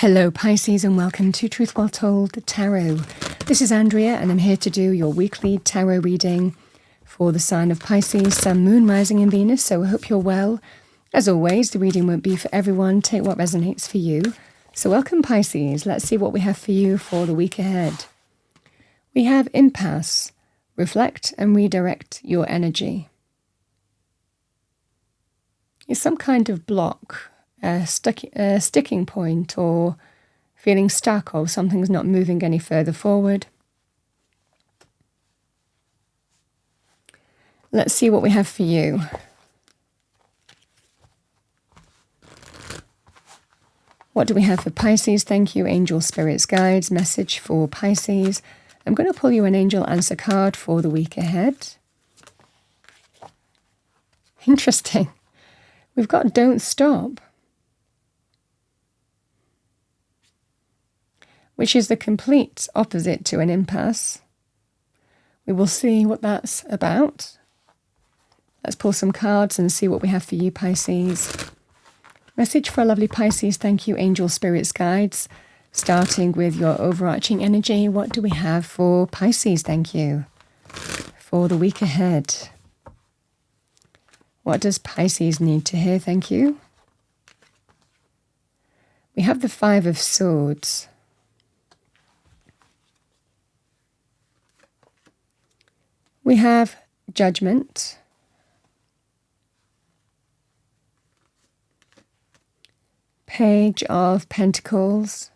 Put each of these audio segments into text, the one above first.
Hello Pisces and welcome to Truth Well Told Tarot. This is Andrea and I'm here to do your weekly tarot reading for the sign of Pisces, Sun, Moon, Rising and Venus, so I hope you're well. As always, the reading won't be for everyone, take what resonates for you. So welcome Pisces, let's see what we have for you for the week ahead. We have impasse, reflect and redirect your energy. It's some kind of block, a sticking point, or feeling stuck, or something's not moving any further forward. Let's see what we have for you. What do we have for Pisces? Thank you, angel, spirits, guides. Message for Pisces. I'm going to pull you an angel answer card for the week ahead. Interesting. We've got don't stop, which is the complete opposite to an impasse. We will see what that's about. Let's pull some cards and see what we have for you, Pisces. Message for a lovely Pisces. Thank you, angel, spirits, guides. Starting with your overarching energy, what do we have for Pisces? Thank you. For the week ahead. What does Pisces need to hear? Thank you. We have the Five of Swords. We have Judgment. Page of Pentacles.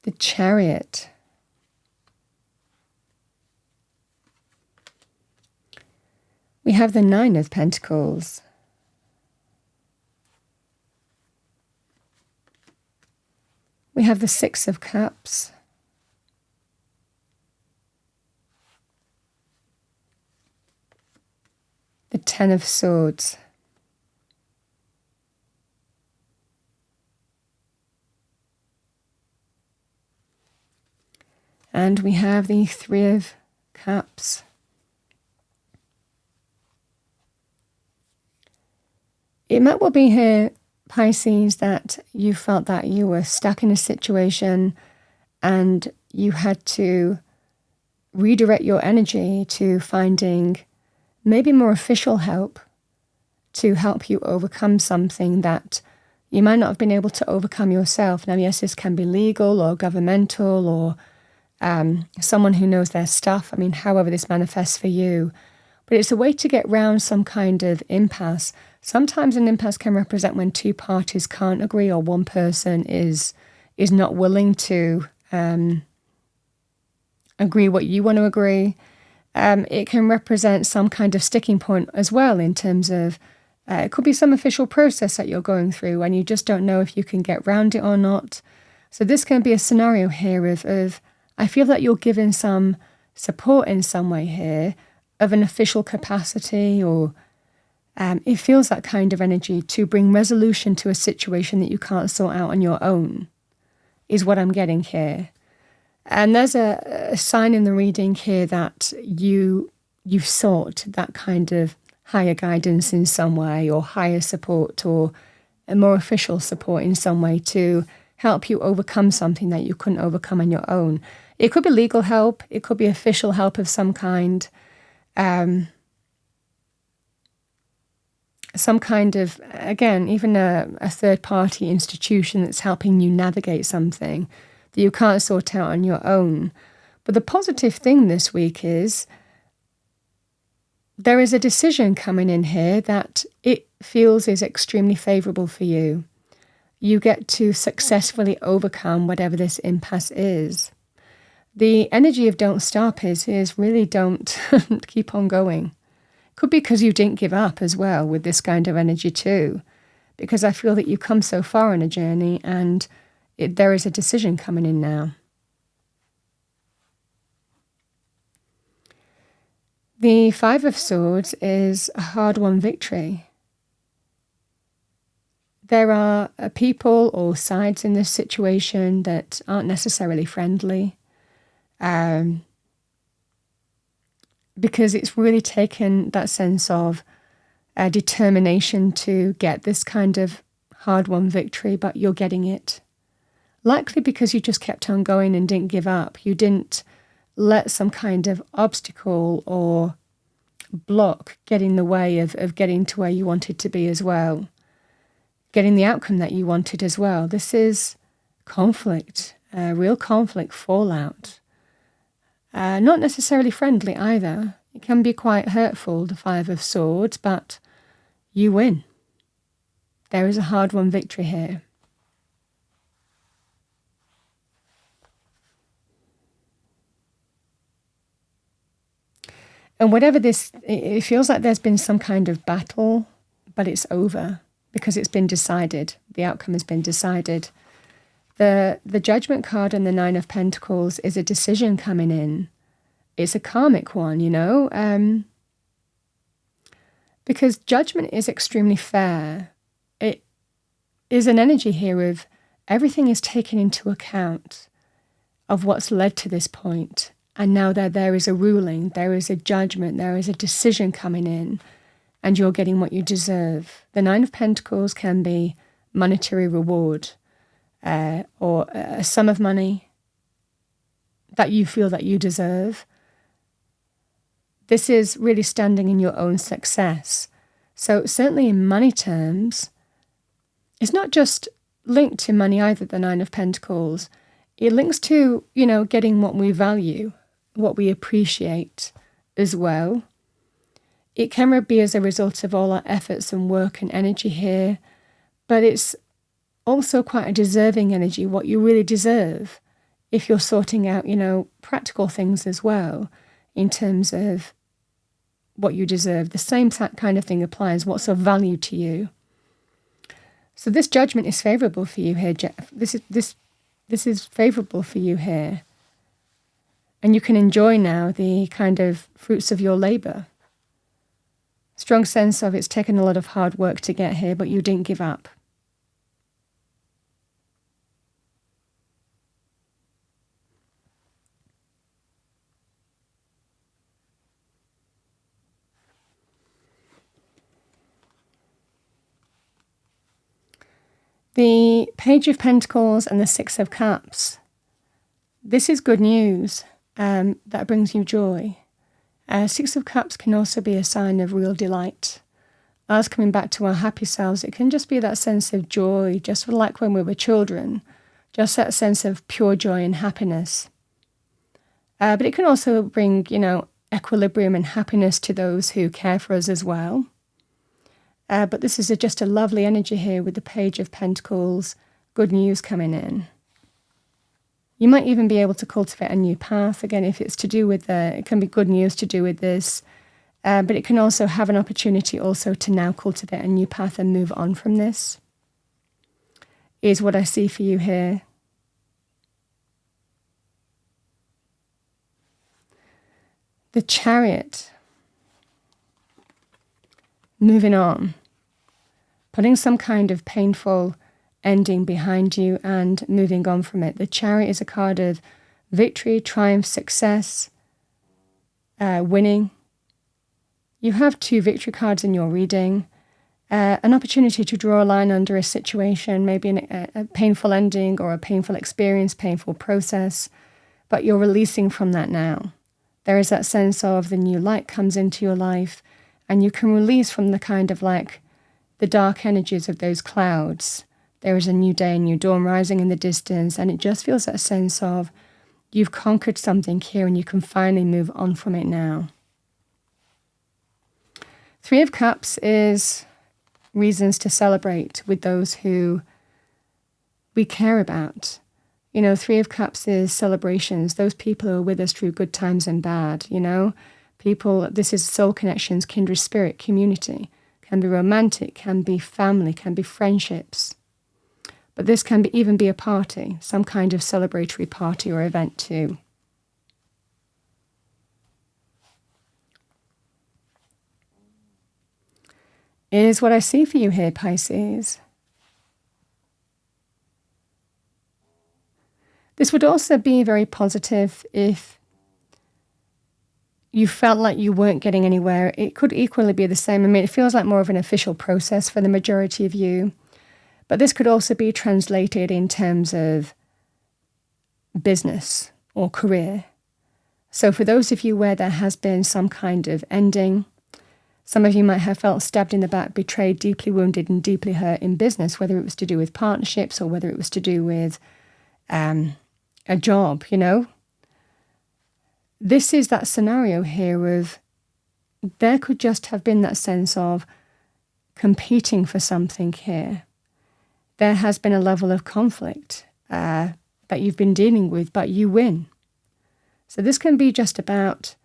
The Chariot. We have the Nine of Pentacles. We have the Six of Cups. The Ten of Swords. And we have the Three of Cups. It might well be here, Pisces, that you felt that you were stuck in a situation and you had to redirect your energy to finding maybe more official help to help you overcome something that you might not have been able to overcome yourself. Now, yes, this can be legal or governmental or someone who knows their stuff. I mean, however this manifests for you. But it's a way to get round some kind of impasse. Sometimes an impasse can represent when two parties can't agree or one person is not willing to agree what you want to agree. It can represent some kind of sticking point as well in terms of it could be some official process that you're going through and you just don't know if you can get round it or not. So this can be a scenario here of I feel that you're given some support in some way here of an official capacity, or it feels that kind of energy to bring resolution to a situation that you can't sort out on your own, is what I'm getting here. And there's a sign in the reading here that you've sought that kind of higher guidance in some way, or higher support, or a more official support in some way to help you overcome something that you couldn't overcome on your own. It could be legal help, it could be official help of some kind, some kind of, again, even a third-party institution that's helping you navigate something that you can't sort out on your own. But the positive thing this week is there is a decision coming in here that it feels is extremely favourable for you. You get to successfully overcome whatever this impasse is. The energy of don't stop is really don't keep on going. Could be because you didn't give up as well with this kind of energy too, because I feel that you've come so far on a journey and there is a decision coming in now. The Five of Swords is a hard-won victory. There are people or sides in this situation that aren't necessarily friendly. Because it's really taken that sense of determination to get this kind of hard-won victory, but you're getting it. Likely because you just kept on going and didn't give up. You didn't let some kind of obstacle or block get in the way of getting to where you wanted to be as well. Getting the outcome that you wanted as well. This is conflict, real conflict, fallout. Not necessarily friendly either. It can be quite hurtful, the Five of Swords, but you win. There is a hard-won victory here. And whatever this, it feels like there's been some kind of battle, but it's over because it's been decided. The outcome has been decided. The Judgment card and the Nine of Pentacles is a decision coming in. It's a karmic one, you know, because Judgment is extremely fair. It is an energy here of everything is taken into account of what's led to this point. And now there is a ruling, there is a judgment, there is a decision coming in, and you're getting what you deserve. The Nine of Pentacles can be monetary reward or a sum of money that you feel that you deserve. This is really standing in your own success. So certainly in money terms, it's not just linked to money either, the Nine of Pentacles. It links to, you know, getting what we value, what we appreciate as well. It can be as a result of all our efforts and work and energy here, but it's also quite a deserving energy, what you really deserve, if you're sorting out, you know, practical things as well, in terms of what you deserve. The same kind of thing applies, what's of value to you. So this judgment is favourable for you here, Jeff. This is favourable for you here. And you can enjoy now the kind of fruits of your labour. Strong sense of it's taken a lot of hard work to get here, but you didn't give up. The Page of Pentacles and the Six of Cups. This is good news. That brings you joy. Six of Cups can also be a sign of real delight. Us coming back to our happy selves, it can just be that sense of joy, just like when we were children, just that sense of pure joy and happiness. But it can also bring, you know, equilibrium and happiness to those who care for us as well. But this is just a lovely energy here with the Page of Pentacles, good news coming in. You might even be able to cultivate a new path. Again, if it's to do with, it can be good news to do with this, but it can also have an opportunity also to now cultivate a new path and move on from this, is what I see for you here. The Chariot. Moving on. Putting some kind of painful ending behind you and moving on from it. The Chariot is a card of victory, triumph, success, winning. You have 2 victory cards in your reading. An opportunity to draw a line under a situation, maybe a painful ending or a painful experience, painful process, but you're releasing from that now. There is that sense of the new light comes into your life and you can release from the kind of like the dark energies of those clouds. There is a new day, a new dawn rising in the distance, and it just feels that sense of you've conquered something here and you can finally move on from it now. Three of Cups is reasons to celebrate with those who we care about. You know, Three of Cups is celebrations, those people who are with us through good times and bad, you know. People, this is soul connections, kindred spirit, community. Can be romantic, can be family, can be friendships. But this can even be a party, some kind of celebratory party or event too. Is what I see for you here, Pisces. This would also be very positive if you felt like you weren't getting anywhere, it could equally be the same. I mean, it feels like more of an official process for the majority of you. But this could also be translated in terms of business or career. So for those of you where there has been some kind of ending, some of you might have felt stabbed in the back, betrayed, deeply wounded and deeply hurt in business, whether it was to do with partnerships or whether it was to do with a job, you know. This is that scenario here of there could just have been that sense of competing for something here. There has been a level of conflict that you've been dealing with, but you win. So this can be just about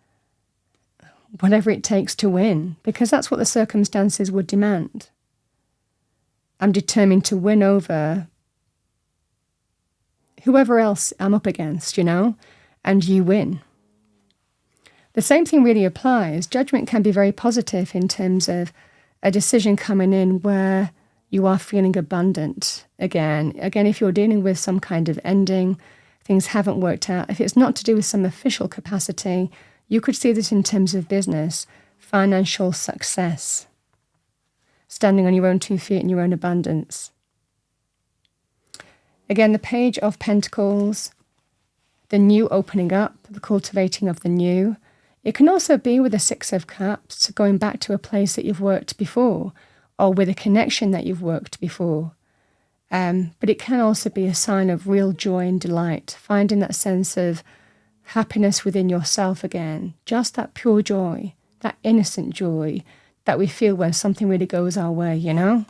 whatever it takes to win, because that's what the circumstances would demand. I'm determined to win over whoever else I'm up against, you know, and you win. The same thing really applies. Judgment can be very positive in terms of a decision coming in where you are feeling abundant again. Again, if you're dealing with some kind of ending, things haven't worked out. If it's not to do with some official capacity, you could see this in terms of business, financial success, standing on your own 2 feet in your own abundance. Again, the Page of Pentacles, the new opening up, the cultivating of the new. It can also be with the Six of Cups, going back to a place that you've worked before, or with a connection that you've worked before. But it can also be a sign of real joy and delight, finding that sense of happiness within yourself again, just that pure joy, that innocent joy that we feel when something really goes our way, you know?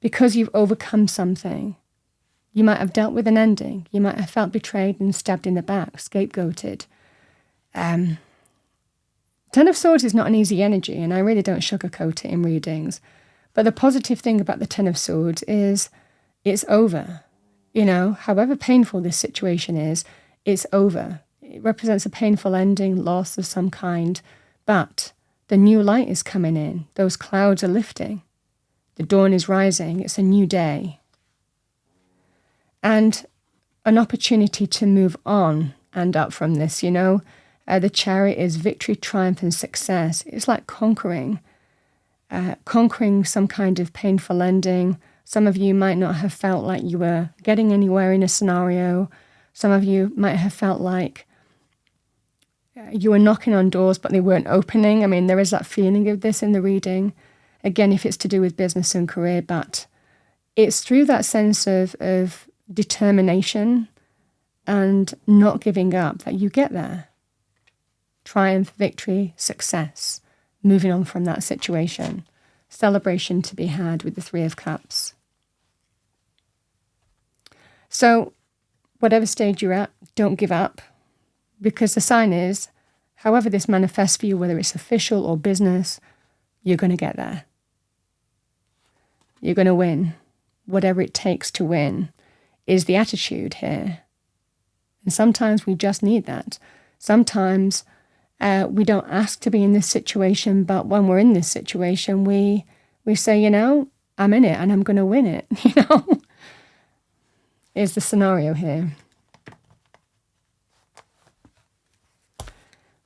Because you've overcome something. You might have dealt with an ending. You might have felt betrayed and stabbed in the back, scapegoated. Ten of Swords is not an easy energy, and I really don't sugarcoat it in readings. But the positive thing about the Ten of Swords is it's over. You know, however painful this situation is, it's over. It represents a painful ending, loss of some kind. But the new light is coming in. Those clouds are lifting. The dawn is rising. It's a new day. And an opportunity to move on and up from this, you know. The Chariot is victory, triumph, and success. It's like conquering some kind of painful ending. Some of you might not have felt like you were getting anywhere in a scenario. Some of you might have felt like you were knocking on doors, but they weren't opening. I mean, there is that feeling of this in the reading. Again, if it's to do with business and career, but it's through that sense of determination and not giving up that you get there. Triumph, victory, success, moving on from that situation. Celebration to be had with the Three of Cups. So, whatever stage you're at, don't give up, because the sign is, however this manifests for you, whether it's official or business, you're going to get there. You're going to win. Whatever it takes to win is the attitude here. And sometimes we just need that. Sometimes we don't ask to be in this situation, but when we're in this situation, we say, you know, I'm in it and I'm going to win it, you know, is the scenario here.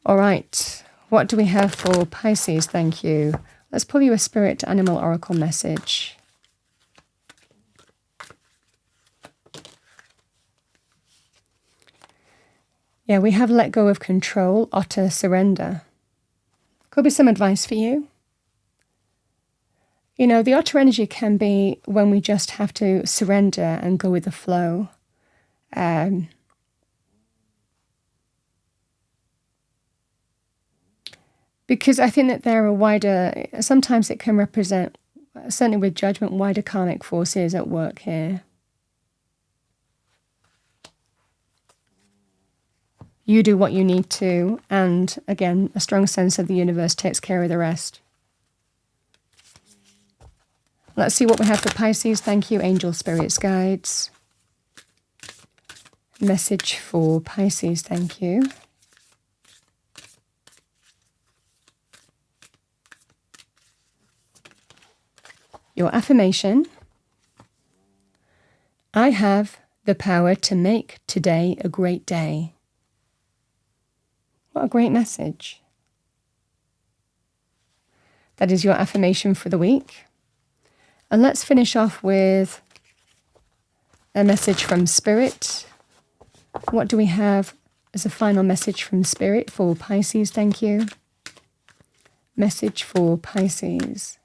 All right, what do we have for Pisces? Thank you. Let's pull you a spirit animal oracle message. Yeah, we have let go of control, utter surrender. Could be some advice for you. You know, the otter energy can be when we just have to surrender and go with the flow. Because I think that there are wider, sometimes it can represent, certainly with judgment, wider karmic forces at work here. You do what you need to, and again, a strong sense of the universe takes care of the rest. Let's see what we have for Pisces. Thank you, angel spirits, guides. Message for Pisces, thank you. Your affirmation: I have the power to make today a great day. What a great message. That is your affirmation for the week. And let's finish off with a message from Spirit. What do we have as a final message from Spirit for Pisces? Thank you. Message for Pisces.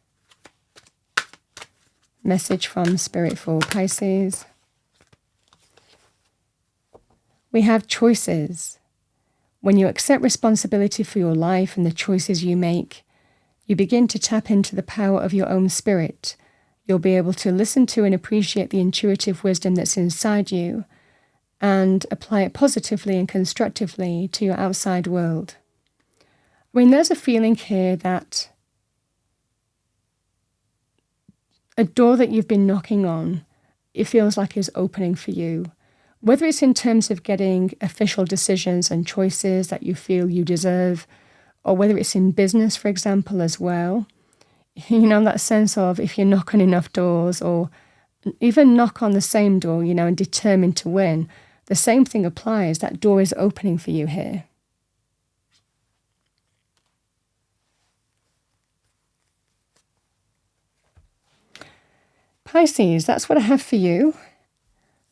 Message from Spirit for Pisces. We have choices. When you accept responsibility for your life and the choices you make, you begin to tap into the power of your own spirit. You'll be able to listen to and appreciate the intuitive wisdom that's inside you and apply it positively and constructively to your outside world. I mean, there's a feeling here that a door that you've been knocking on, it feels like is opening for you. Whether it's in terms of getting official decisions and choices that you feel you deserve, or whether it's in business, for example, as well. You know, that sense of if you knock on enough doors or even knock on the same door, you know, and determined to win, the same thing applies. That door is opening for you here. Pisces, that's what I have for you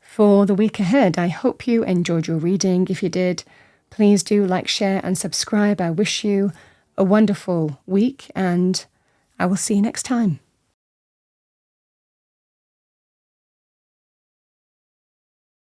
for the week ahead. I hope you enjoyed your reading. If you did, please do like, share, and subscribe. I wish you a wonderful week, and I will see you next time.